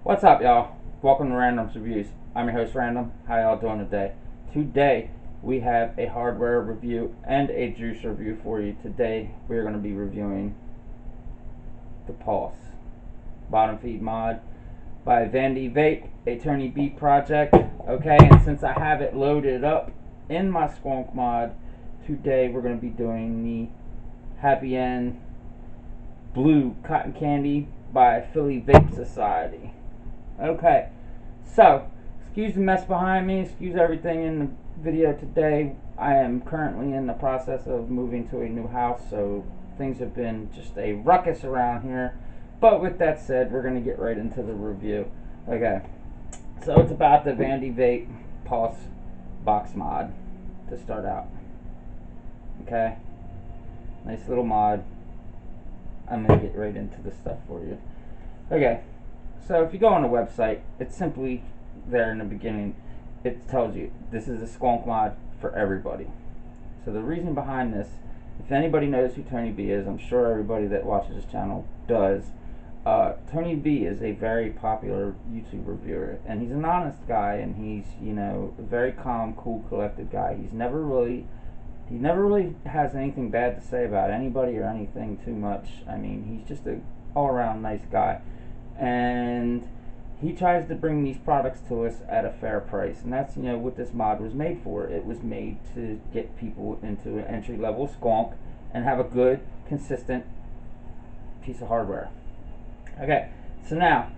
What's up, y'all? Welcome to Random's Reviews. I'm your host, Random. How y'all doing today? Today, we have a hardware review and a juice review for you. Today, we're going to be reviewing the Pulse bottom feed mod by Vandy Vape, a Tony B project. Okay, and since I have it loaded up in my Squonk mod, today we're going to be doing the Happy End Blue Cotton Candy by Philly Vape Society. Okay, so excuse the mess behind me, excuse everything in the video today. I am currently in the process of moving to a new house, so things have been just a ruckus around here. But with that said, we're going to get right into the review. Okay, so it's about the Vandy Vape Pulse box mod to start out. Okay, nice little mod. I'm going to get right into the stuff for you. Okay, so if you go on the website, it's simply there in the beginning. It tells you this is a Squonk mod for everybody. So the reason behind this, if anybody knows who Tony B is, I'm sure everybody that watches this channel does. Tony B is a very popular YouTube reviewer, and he's an honest guy, and he's, you know, a very calm, cool, collected guy. He never really has anything bad to say about anybody or anything too much. I mean, he's just a all-around nice guy, and he tries to bring these products to us at a fair price, and that's, you know, what this mod was made for. It was made to get people into an entry-level Squonk and have a good, consistent piece of hardware. Okay, so now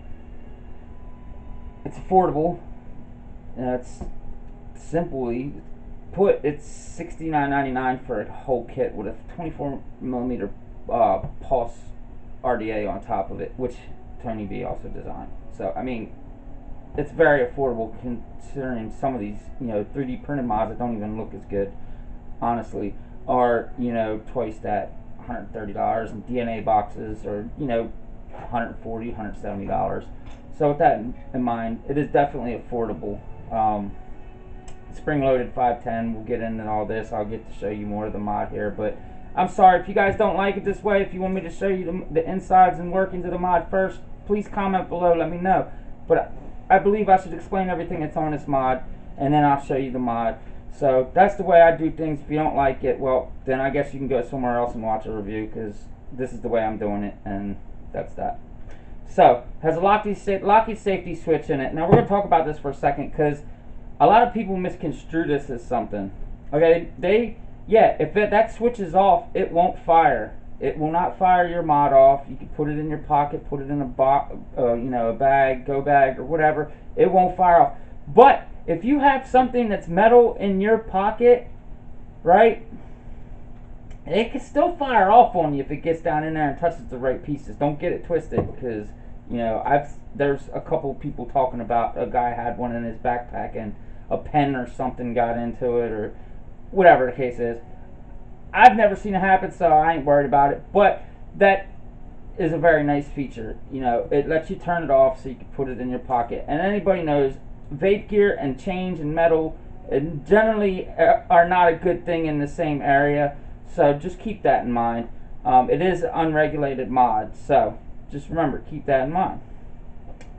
it's affordable. It's simply put, it's $69.99 for a whole kit with a 24mm Pulse RDA on top of it, which Tony B also designed. So I mean, it's very affordable considering some of these, you know, 3D printed mods that don't even look as good, honestly, are, you know, twice that, $130, and DNA boxes are, you know, $140, $170. So with that in mind, it is definitely affordable. Spring loaded 510. We'll get into all this. I'll get to show you more of the mod here, but I'm sorry if you guys don't like it this way. If you want me to show you the insides and workings of the mod first, please comment below, let me know. But I believe I should explain everything that's on this mod, and then I'll show you the mod. So that's the way I do things. If you don't like it, well, then I guess you can go somewhere else and watch a review, because this is the way I'm doing it, and that's that. So, has a Locky safety switch in it. Now we're going to talk about this for a second, because a lot of people misconstrue this as something. Okay, if that switch is off, it won't fire. It will not fire your mod off. You can put it in your pocket, put it in a bag, go bag, or whatever. It won't fire off. But if you have something that's metal in your pocket, right, it can still fire off on you if it gets down in there and touches the right pieces. Don't get it twisted, because, you know, there's a couple people talking about a guy had one in his backpack and a pen or something got into it, or whatever the case is. I've never seen it happen, so I ain't worried about it. But that is a very nice feature. You know, it lets you turn it off so you can put it in your pocket. And anybody knows, vape gear and chains and metal generally are not a good thing in the same area. So just keep that in mind. It is an unregulated mod, so just remember, keep that in mind.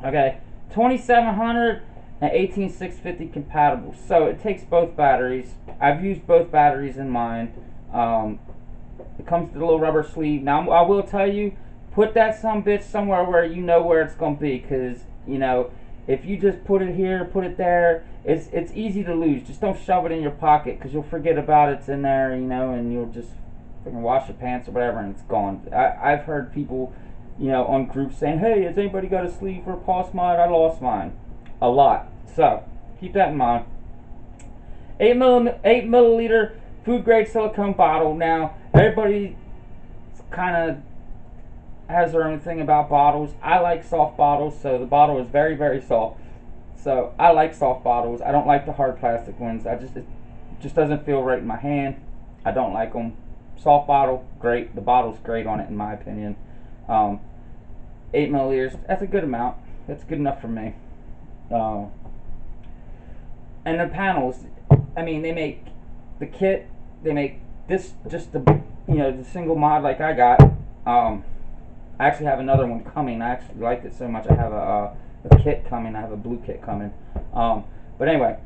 Okay, 2700 and 18650 compatible. So it takes both batteries. I've used both batteries in mine. It comes with a little rubber sleeve. Now I will tell you, put that sumbitch somewhere where you know where it's going to be, because, you know, if you just put it here, put it there, it's easy to lose. Just don't shove it in your pocket, because you'll forget about it's in there, you know, and you'll just freaking wash your pants or whatever, and it's gone. I've heard people, you know, on groups saying, hey, has anybody got a sleeve for a Pulse mod? I lost mine. A lot. So keep that in mind. 8 milliliter food grade silicone bottle. Now everybody kind of has their own thing about bottles. I like soft bottles, so the bottle is very, very soft. So I like soft bottles. I don't like the hard plastic ones. It just doesn't feel right in my hand. I don't like them. Soft bottle, great. The bottle's great on it, in my opinion. 8 milliliters, that's a good amount. That's good enough for me. And the panels, I mean, they make the kit, they make this, just the, you know, the single mod like I got. I actually have another one coming. I actually liked it so much. I have a kit coming. I have a blue kit coming. But anyway,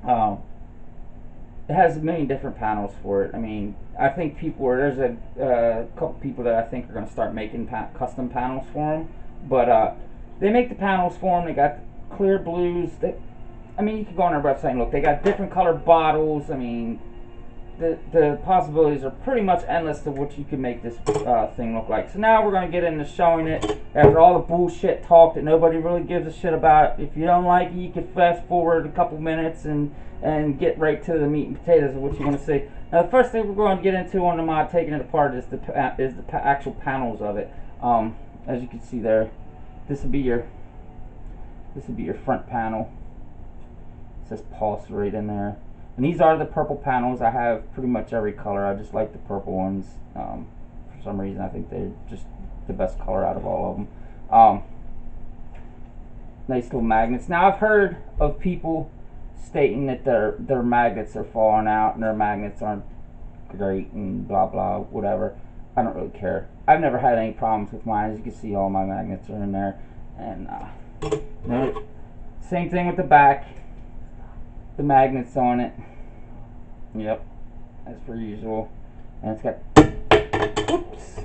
it has a million different panels for it. I mean, I think there's a couple people that I think are going to start making custom panels for them. But they make the panels for them. They got clear blues. I mean, you can go on their website and look. They got different colored bottles. I mean, the possibilities are pretty much endless to what you can make this thing look like. So now we're going to get into showing it after all the bullshit talk that nobody really gives a shit about. If you don't like it, you can fast forward a couple minutes and get right to the meat and potatoes of what you want to see. Now the first thing we're going to get into on the mod, taking it apart, is the actual panels of it. As you can see there, this would be your front panel. It says Pulse right in there. And these are the purple panels. I have pretty much every color. I just like the purple ones. For some reason, I think they're just the best color out of all of them. Nice little magnets. Now, I've heard of people stating that their magnets are falling out and their magnets aren't great and blah blah whatever. I don't really care. I've never had any problems with mine. As you can see, all my magnets are in there. And same thing with the back. The magnets on it. Yep, as per usual. And it's got, whoops,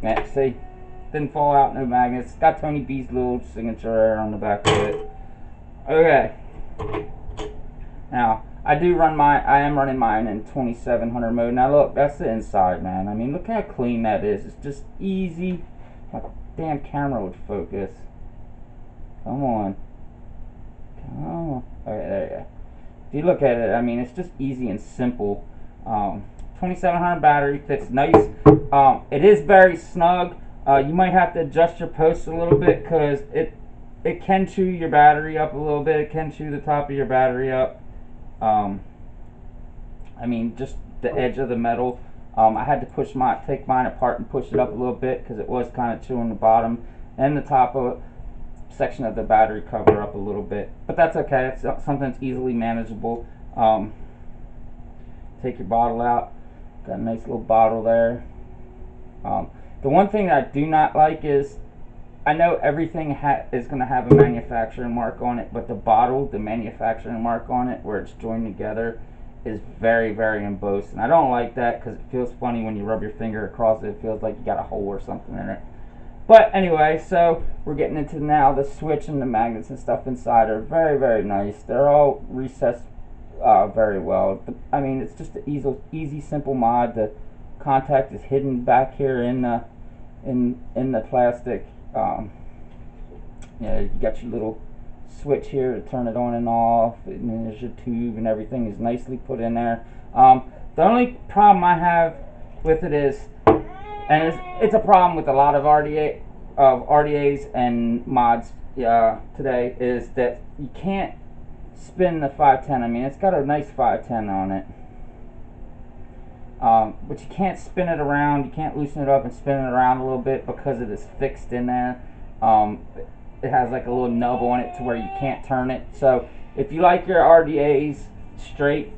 yeah, see, didn't fall out, no magnets. It's got Tony B's little signature on the back of it. Okay, now I am running mine in 2700 mode. Now look, that's the inside, man. I mean, look how clean that is. It's just easy. My damn camera would focus. Come on. Okay, there you go. If you look at it, I mean, it's just easy and simple. 2700 battery, fits nice. It is very snug. You might have to adjust your posts a little bit because it can chew your battery up a little bit. It can chew the top of your battery up. I mean, just the edge of the metal. I had to take mine apart and push it up a little bit because it was kind of chewing the bottom and the top of it. Section of the battery cover up a little bit, but that's okay. It's something that's easily manageable. Take your bottle out. Got a nice little bottle there. The one thing that I do not like is, I know everything is going to have a manufacturing mark on it, but the bottle, the manufacturing mark on it, where it's joined together, is very, very embossed, and I don't like that because it feels funny when you rub your finger across it. It feels like you got a hole or something in it. But anyway, so we're getting into now the switch and the magnets and stuff inside are very, very nice. They're all recessed very well. I mean, it's just an easy, simple mod. The contact is hidden back here in the plastic. Yeah, you got your little switch here to turn it on and off, and then there's your tube and everything is nicely put in there. The only problem I have with it is, and it's a problem with a lot of RDAs and mods today, is that you can't spin the 510. I mean, it's got a nice 510 on it, but you can't spin it around. You can't loosen it up and spin it around a little bit because it is fixed in there. It has like a little nub on it to where you can't turn it. So if you like your RDAs straight,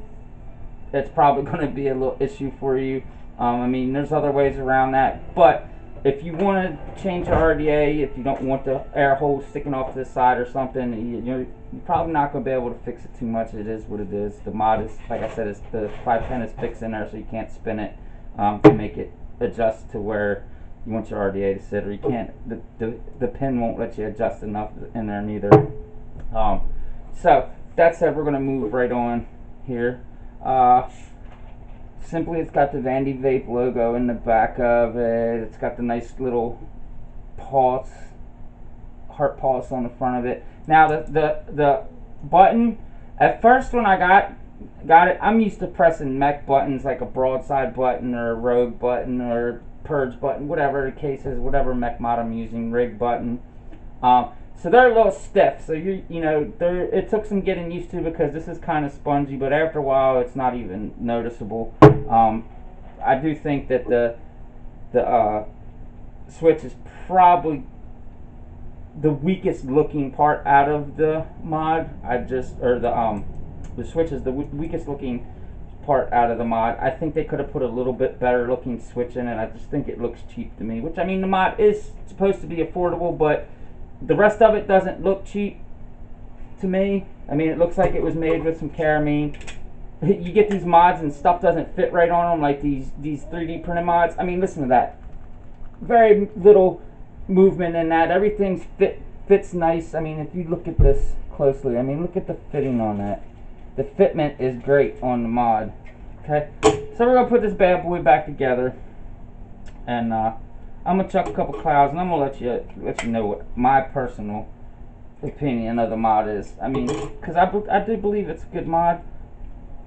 it's probably going to be a little issue for you. I mean, there's other ways around that, but if you want to change your RDA, if you don't want the air hole sticking off to the side or something, you're probably not going to be able to fix it too much. It is what it is. The mod is, like I said, the 510 is fixed in there, so you can't spin it to make it adjust to where you want your RDA to sit, or you can't. The pin won't let you adjust enough in there neither. So that said, we're going to move right on here. Simply, it's got the Vandy Vape logo in the back of it. It's got the nice little pulse, heart pulse on the front of it. Now the button, at first when I got it, I'm used to pressing mech buttons like a broadside button or a rogue button or purge button, whatever the case is, whatever mech mod I'm using, rig button. So they're a little stiff, so you know, it took some getting used to because this is kind of spongy, but after a while it's not even noticeable. I do think that the switch is probably the weakest looking part out of the mod. The switch is the weakest looking part out of the mod. I think they could have put a little bit better looking switch in it. I just think it looks cheap to me, which, I mean, the mod is supposed to be affordable, but the rest of it doesn't look cheap to me. I mean, it looks like it was made with some care. I mean, you get these mods and stuff doesn't fit right on them, like these 3D printed mods. I mean, listen to that. Very little movement in that. Everything's fits nice. I mean, if you look at this closely, I mean, look at the fitting on that. The fitment is great on the mod. Okay, so we're gonna put this bad boy back together, and I'm gonna chuck a couple clouds, and I'm gonna let you know what my personal opinion of the mod is. I mean, because I do believe it's a good mod,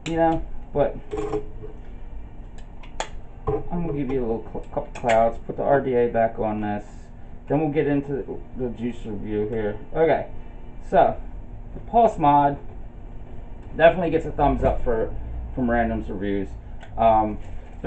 you know, but I'm gonna give you a little couple clouds. Put the RDA back on this. Then we'll get into the juice review here. Okay, so the Pulse mod definitely gets a thumbs up from Random's reviews. The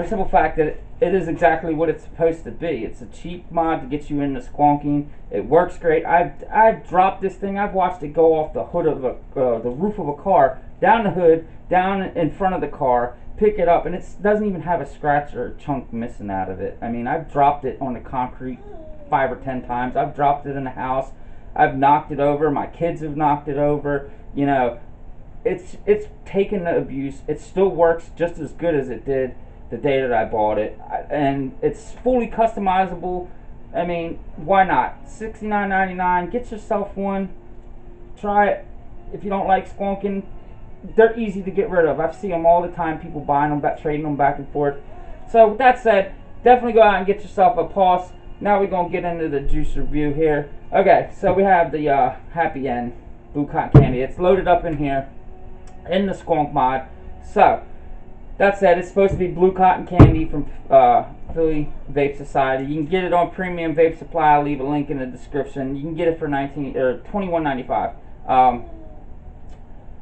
simple fact that it is exactly what it's supposed to be. It's a cheap mod to get you into squonking. It works great. I've dropped this thing. I've watched it go off the hood of the roof of a car, down the hood, down in front of the car, pick it up, and it doesn't even have a scratch or a chunk missing out of it. I mean, I've dropped it on the concrete 5 or 10 times. I've dropped it in the house. I've knocked it over. My kids have knocked it over. You know, it's taken the abuse. It still works just as good as it did the day that I bought it, and it's fully customizable. I mean, why not? $69.99. Get yourself one. Try it. If you don't like squonking, they're easy to get rid of. I've seen them all the time. People buying them, trading them back and forth. So with that said, definitely go out and get yourself a Pulse. Now we're gonna get into the juice review here. Okay, so we have the Happy End Blue Cotton Candy. It's loaded up in here in the Squonk mod. So that said, it's supposed to be Blue Cotton Candy from Philly Vape Society. You can get it on Premium Vape Supply. I'll leave a link in the description. You can get it for $21.95.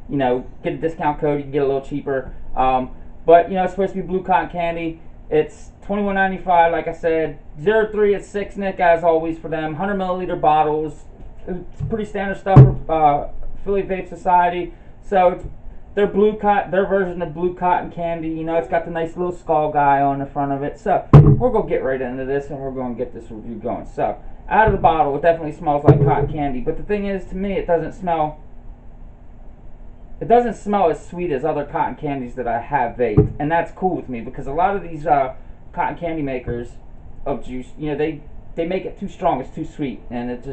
You know, get a discount code. You can get a little cheaper. But you know, it's supposed to be Blue Cotton Candy. It's $21.95. Like I said, 0.3 at 6 Nick as always for them. 100 milliliter bottles. It's pretty standard stuff for Philly Vape Society. So it's their version of Blue Cotton Candy. You know, it's got the nice little skull guy on the front of it. So we're gonna get right into this, and we're gonna get this review going. So out of the bottle, it definitely smells like cotton candy. But the thing is, to me, it doesn't smell as sweet as other cotton candies that I have vaped, and that's cool with me, because a lot of these cotton candy makers of juice, you know, they make it too strong. It's too sweet, and it's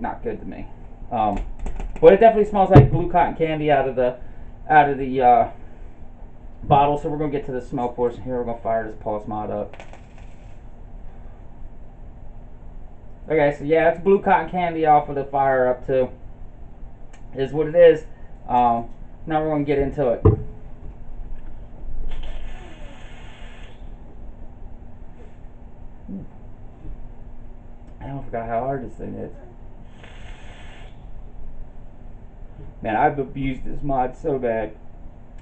not good to me. But it definitely smells like Blue Cotton Candy out of the bottle. So we're gonna get to the smell portion here. We're gonna fire this Pulse mod up. Okay, so yeah, it's Blue Cotton Candy off of the fire up too. Is what it is. Now we're gonna get into it. I forgot how hard this thing is. Man, I've abused this mod so bad,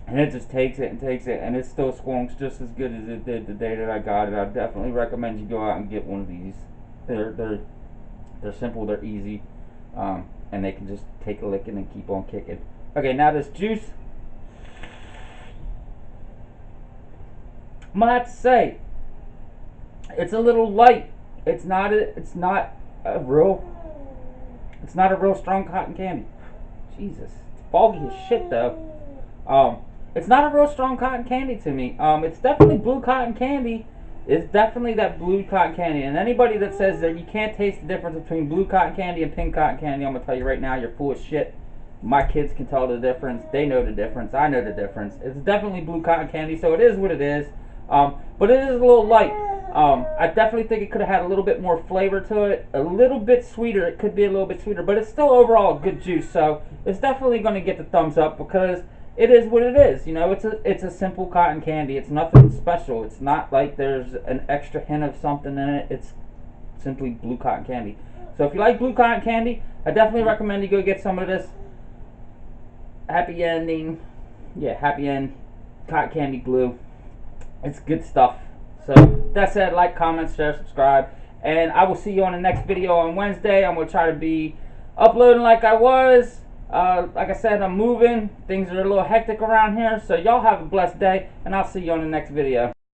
and it just takes it, and it still squonks just as good as it did the day that I got it. I definitely recommend you go out and get one of these. They're simple, they're easy, and they can just take a licking and keep on kicking. Okay, now this juice, I'm gonna have to say, it's a little light. It's not a real strong cotton candy. Jesus, it's foggy as shit though. It's not a real strong cotton candy to me. It's definitely Blue Cotton Candy. It's definitely that Blue Cotton Candy. And anybody that says that you can't taste the difference between Blue Cotton Candy and Pink Cotton Candy, I'm gonna tell you right now, you're full of shit. My kids can tell the difference. They know the difference. I know the difference. It's definitely Blue Cotton Candy, so it is what it is. But it is a little light. I definitely think it could have had a little bit more flavor to it, a little bit sweeter. It could be a little bit sweeter, but it's still overall a good juice. So it's definitely going to get the thumbs up, because it is what it is. You know, it's a simple cotton candy. It's nothing special. It's not like there's an extra hint of something in it. It's simply Blue Cotton Candy. So if you like Blue Cotton Candy, I definitely recommend you go get some of this Happy End Cotton Candy Blue. It's good stuff. So that said, like, comment, share, subscribe, and I will see you on the next video on Wednesday. I'm going to try to be uploading like I was Like I said, I'm moving. Things are a little hectic around here. So y'all have a blessed day, and I'll see you on the next video.